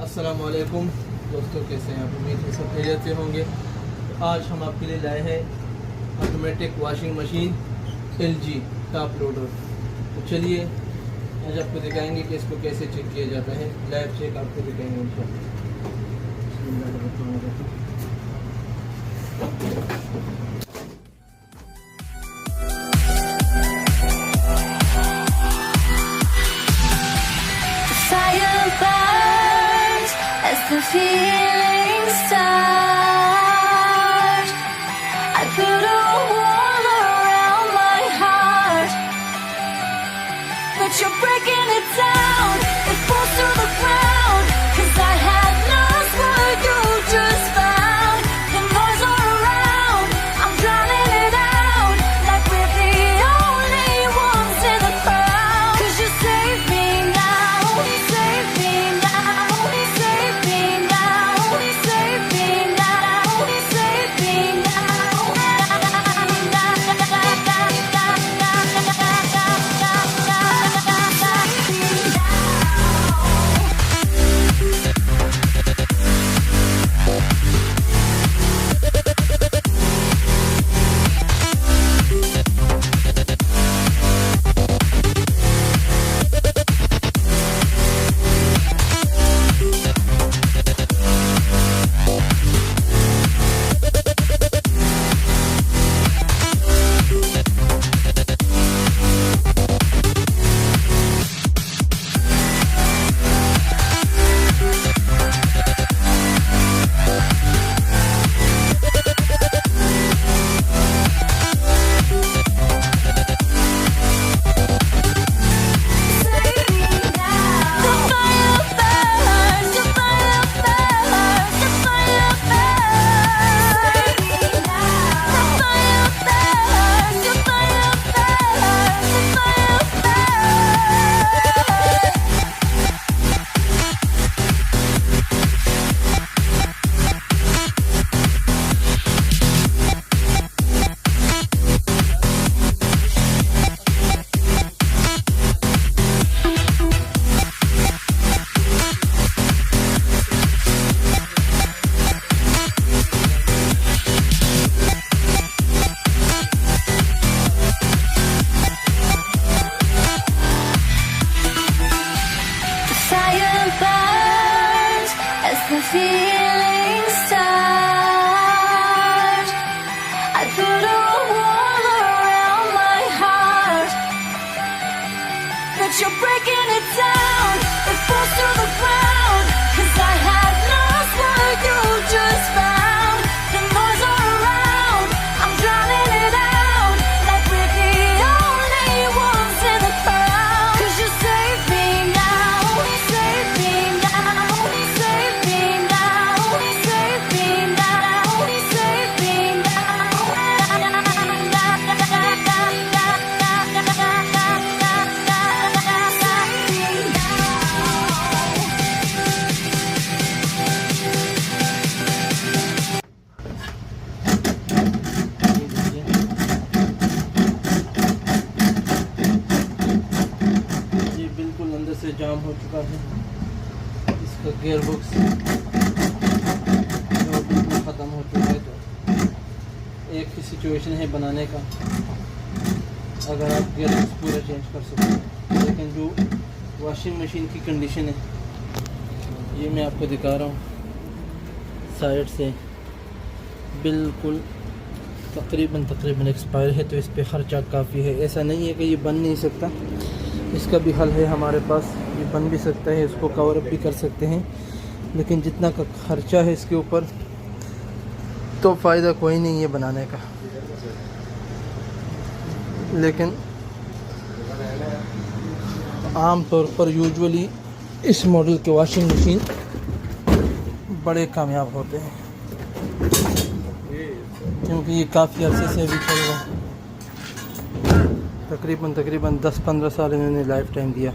अस्सलाम वालेकुम दोस्तों, कैसे हैं आप? उम्मीद है सब खैरियत से होंगे। आज हम आपके लिए लाए हैं automatic washing machine LG top loader. तो चलिए आज आपको दिखाएंगे कि इसको कैसे चेक किया जाता है। लाइव चेक आपको दिखाएंगे इंशाल्लाह। The feeling starts. I put a wall around my heart, but you're breaking it down. It falls to the ground, 'cause I had lost what you just found. The noise all around, I'm drowning it out, like we're the only ones in the crowd. 'Cause you save me now, save me now, save me now, save me now, save me the feeling starts. I put a wall around my heart, but you're breaking it down. It falls to the ground, 'cause I had lost what you just found. The noise all around, I'm drowning it out, like we're the only ones in the crowd. 'Cause you save me now, save me now, save me now, save me now, save me ये बिल्कुल अंदर से जाम हो चुका है। इसका gear box बिल्कुल ख़त्म हो चुका है। तो एक ही सिचुएशन है बनाने का, अगर आप गियर बॉक्स पूरा चेंज कर सकते हैं। लेकिन जो वॉशिंग मशीन की कंडीशन है, ये मैं आपको दिखा रहा हूँ। साइड से बिल्कुल तकरीबन एक्सपायर है, तो इस पे ख़र्चा काफ़ी है। ऐसा नहीं है कि ये बन नहीं सकता, इसका भी हल है हमारे पास। ये बन भी सकता है, इसको कवर अप भी कर सकते हैं, लेकिन जितना का खर्चा है इसके ऊपर, तो फ़ायदा कोई नहीं है बनाने का। लेकिन आम तौर पर यूजुअली इस मॉडल के वॉशिंग मशीन बड़े कामयाब होते हैं, क्योंकि ये काफ़ी अर्से से भी चल रहा है। तकरीबन 10-15 साल इन्होंने लाइफ टाइम दिया।